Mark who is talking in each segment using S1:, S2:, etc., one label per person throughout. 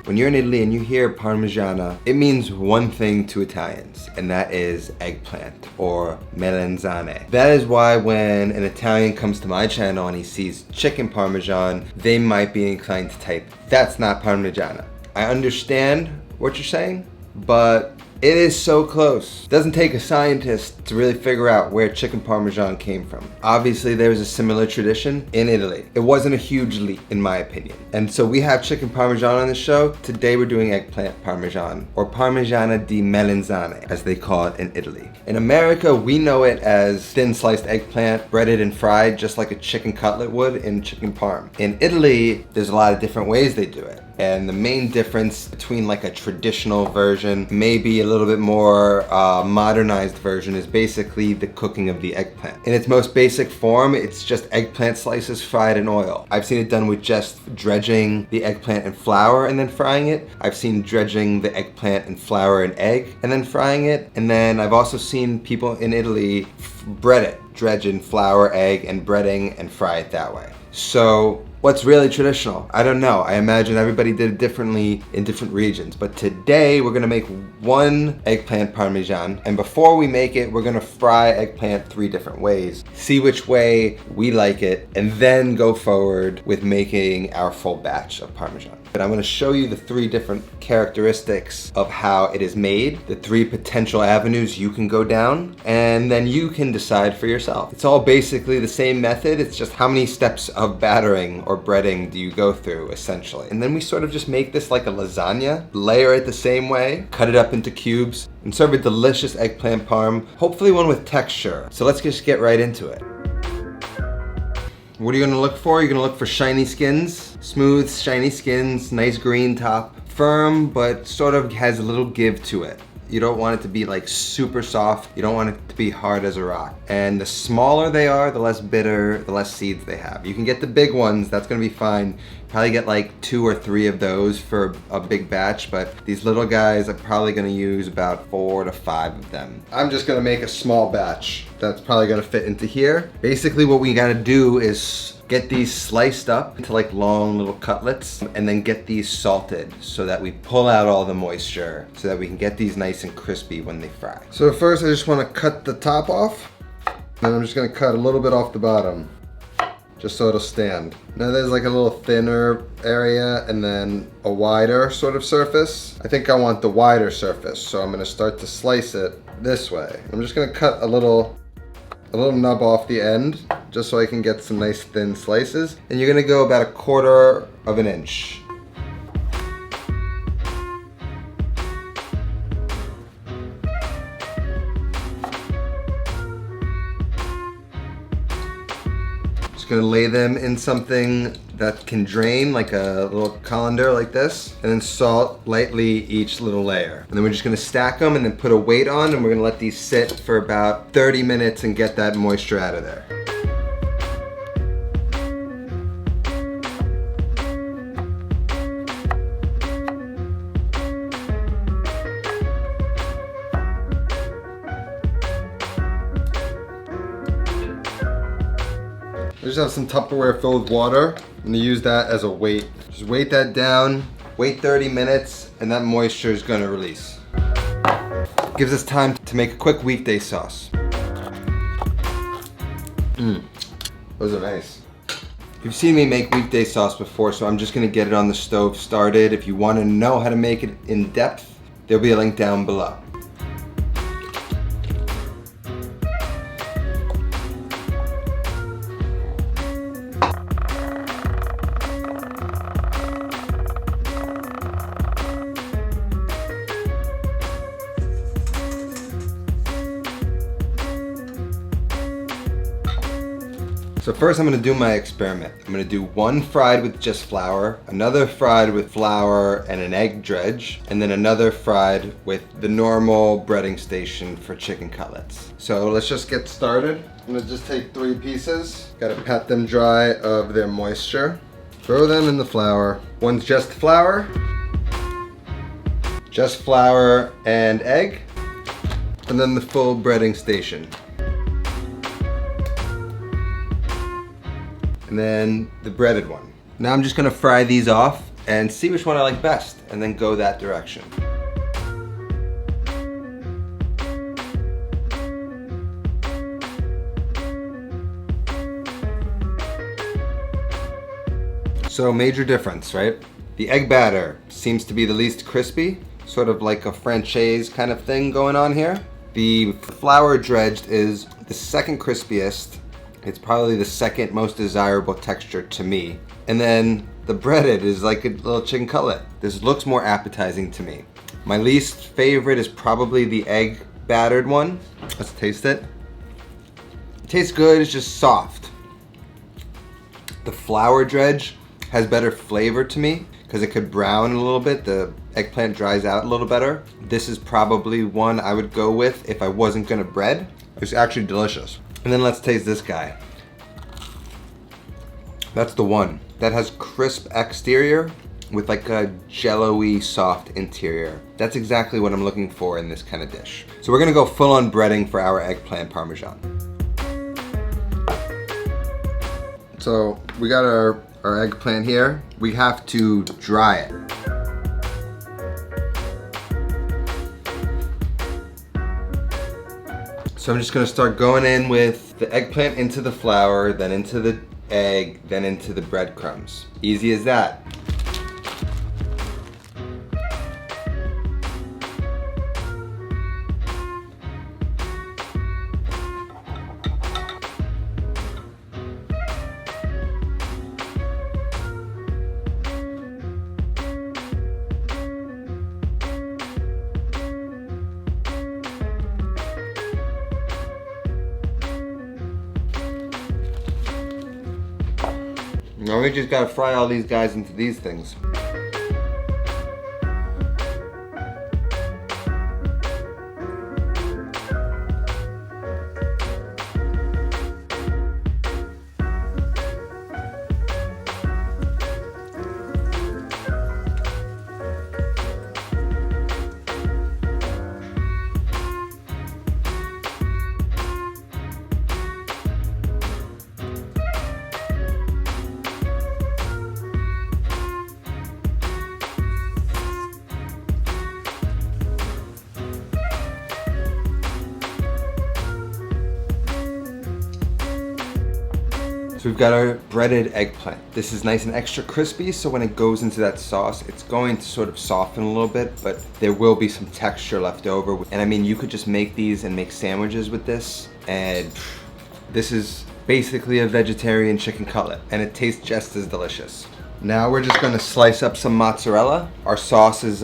S1: When you're in Italy and you hear Parmigiana, it means one thing to Italians, and that is eggplant or melanzane. That is why when an Italian comes to my channel and he sees chicken Parmesan, they might be inclined to type, "That's not Parmigiana." I understand what you're saying, but it is so close. It doesn't take a scientist to really figure out where chicken Parmesan came from. Obviously, there's a similar tradition in Italy. It wasn't a huge leap, in my opinion. And so we have chicken Parmesan on the show. Today we're doing eggplant Parmesan, or Parmigiana di melanzane, as they call it in Italy. In America, we know it as thin sliced eggplant, breaded and fried, just like a chicken cutlet would in chicken parm. In Italy, there's a lot of different ways they do it. And the main difference between like a traditional version, maybe a little bit more modernized version, is basically the cooking of the eggplant. In its most basic form, it's just eggplant slices fried in oil. I've seen it done with just dredging the eggplant in flour and then frying it. I've seen dredging the eggplant in flour and egg and then frying it. And then I've also seen people in Italy bread it, dredge in flour, egg, and breading and fry it that way. So what's really traditional? I don't know. I imagine everybody did it differently in different regions. But today we're gonna make one eggplant Parmesan. And before we make it, we're gonna fry eggplant 3 different ways. See which way we like it, and then go forward with making our full batch of Parmesan. But I'm gonna show you the 3 different characteristics of how it is made, the 3 potential avenues you can go down, and then you can decide for yourself. It's all basically the same method, it's just how many steps of battering or breading do you go through, essentially. And then we sort of just make this like a lasagna, layer it the same way, cut it up into cubes, and serve a delicious eggplant parm, hopefully one with texture. So let's just get right into it. What are you gonna look for? You're gonna look for shiny skins, smooth, shiny skins, nice green top, firm, but sort of has a little give to it. You don't want it to be like super soft. You don't want it to be hard as a rock. And the smaller they are, the less bitter, the less seeds they have. You can get the big ones, that's gonna be fine. Probably get like 2 or 3 of those for a big batch, but these little guys, I'm probably gonna use about 4 to 5 of them. I'm just gonna make a small batch that's probably gonna fit into here. Basically what we gotta do is get these sliced up into like long little cutlets, and then get these salted so that we pull out all the moisture so that we can get these nice and crispy when they fry. So first I just want to cut the top off, and then I'm just going to cut a little bit off the bottom just so it'll stand. Now there's like a little thinner area and then a wider sort of surface. I think I want the wider surface, so I'm going to start to slice it this way. I'm just going to cut a little nub off the end just so I can get some nice thin slices. And you're gonna go about 1/4 of an inch. Just gonna lay them in something that can drain, like a little colander like this, and then salt lightly each little layer. And then we're just gonna stack them and then put a weight on, and we're gonna let these sit for about 30 minutes and get that moisture out of there. I just have some Tupperware filled with water. I'm gonna use that as a weight. Just weight that down, wait 30 minutes, and that moisture is gonna release. Gives us time to make a quick weekday sauce. Those are nice. You've seen me make weekday sauce before, so I'm just gonna get it on the stove started. If you wanna know how to make it in depth, there'll be a link down below. So first I'm gonna do my experiment. I'm gonna do one fried with just flour, another fried with flour and an egg dredge, and then another fried with the normal breading station for chicken cutlets. So let's just get started. I'm gonna just take 3 pieces. Gotta pat them dry of their moisture. Throw them in the flour. One's just flour and egg, and then the full breading station. And then the breaded one. Now I'm just gonna fry these off and see which one I like best, and then go that direction. So major difference, right? The egg batter seems to be the least crispy, sort of like a franchise kind of thing going on here. The flour dredged is the second crispiest. It's probably the second most desirable texture to me. And then the breaded is like a little chicken cutlet. This looks more appetizing to me. My least favorite is probably the egg battered one. Let's taste it. It tastes good, it's just soft. The flour dredge has better flavor to me because it could brown a little bit. The eggplant dries out a little better. This is probably one I would go with if I wasn't gonna bread. It's actually delicious. And then let's taste this guy. That's the one that has crisp exterior with like a jello-y soft interior. That's exactly what I'm looking for in this kind of dish. So we're gonna go full on breading for our eggplant parmesan. So we got our eggplant here. We have to dry it. So I'm just gonna start going in with the eggplant into the flour, then into the egg, then into the breadcrumbs. Easy as that. Now we just gotta fry all these guys into these things. So we've got our breaded eggplant. This is nice and extra crispy, so when it goes into that sauce, it's going to sort of soften a little bit, but there will be some texture left over. And I mean, you could just make these and make sandwiches with this, and this is basically a vegetarian chicken cutlet, and it tastes just as delicious. Now we're just gonna slice up some mozzarella. Our sauce is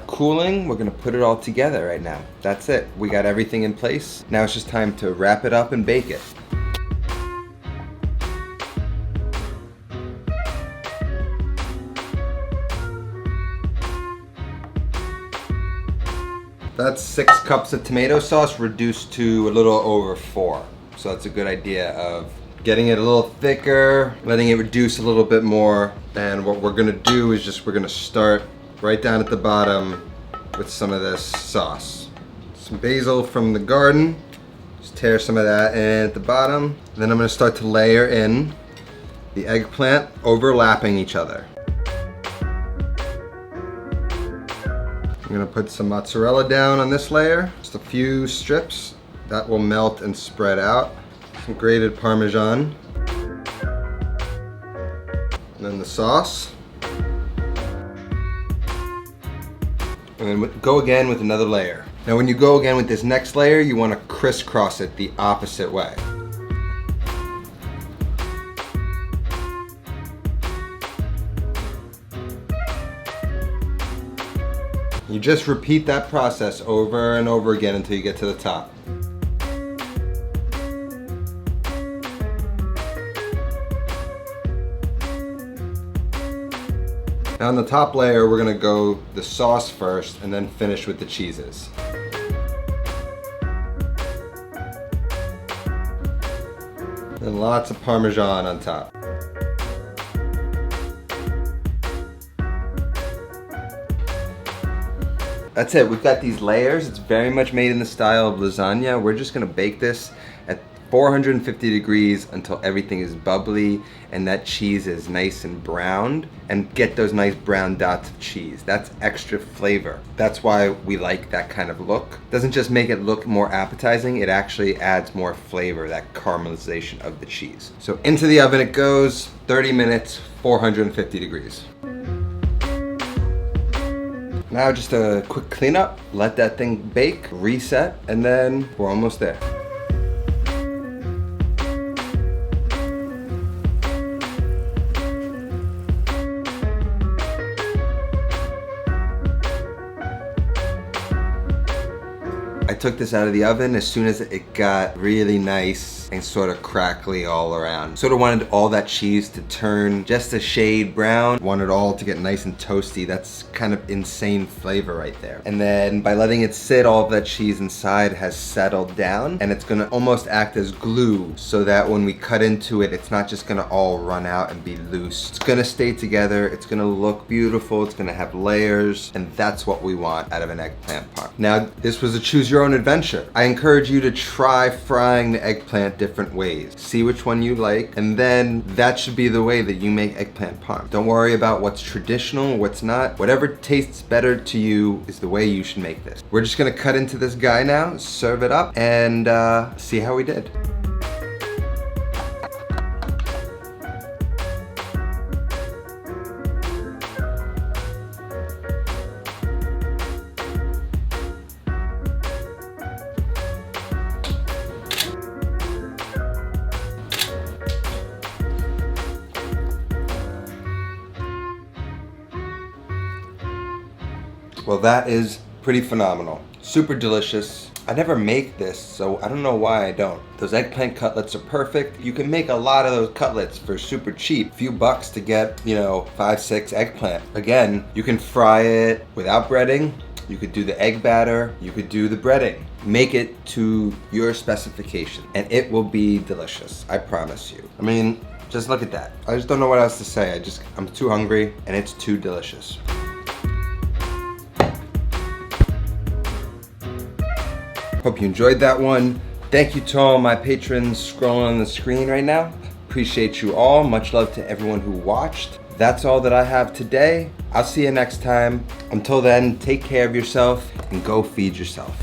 S1: cooling. We're gonna put it all together right now. That's it. We got everything in place. Now it's just time to wrap it up and bake it. That's 6 cups of tomato sauce reduced to a little over 4. So that's a good idea of getting it a little thicker, letting it reduce a little bit more. And what we're gonna do is we're gonna start right down at the bottom with some of this sauce. Some basil from the garden. Just tear some of that in at the bottom. Then I'm gonna start to layer in the eggplant overlapping each other. I'm gonna put some mozzarella down on this layer, just a few strips. That will melt and spread out. Some grated Parmesan. And then the sauce. And then go again with another layer. Now when you go again with this next layer, you wanna crisscross it the opposite way. You just repeat that process over and over again until you get to the top. Now on the top layer, we're gonna go the sauce first and then finish with the cheeses. And lots of Parmesan on top. That's it, we've got these layers. It's very much made in the style of lasagna. We're just gonna bake this at 450 degrees until everything is bubbly and that cheese is nice and browned, and get those nice brown dots of cheese. That's extra flavor. That's why we like that kind of look. Doesn't just make it look more appetizing, it actually adds more flavor, that caramelization of the cheese. So into the oven it goes, 30 minutes, 450 degrees. Now just a quick cleanup, let that thing bake, reset, and then we're almost there. I took this out of the oven as soon as it got really nice and sort of crackly all around. Sort of wanted all that cheese to turn just a shade brown. Wanted all to get nice and toasty. That's kind of insane flavor right there. And then by letting it sit, all of that cheese inside has settled down, and it's gonna almost act as glue so that when we cut into it, it's not just gonna all run out and be loose. It's gonna stay together, it's gonna look beautiful, it's gonna have layers, and that's what we want out of an eggplant parm. Now, this was a choose your own adventure. I encourage you to try frying the eggplant different ways. See which one you like, and then that should be the way that you make eggplant parm. Don't worry about what's traditional, what's not. Whatever tastes better to you is the way you should make this. We're just gonna cut into this guy now, serve it up, and see how we did. Well, that is pretty phenomenal. Super delicious. I never make this, so I don't know why I don't. Those eggplant cutlets are perfect. You can make a lot of those cutlets for super cheap. A few bucks to get, 5, 6 eggplant. Again, you can fry it without breading. You could do the egg batter. You could do the breading. Make it to your specification, and it will be delicious. I promise you. I mean, just look at that. I just don't know what else to say. I'm too hungry, and it's too delicious. Hope you enjoyed that one. Thank you to all my patrons scrolling on the screen right now. Appreciate you all. Much love to everyone who watched. That's all that I have today. I'll see you next time. Until then, take care of yourself and go feed yourself.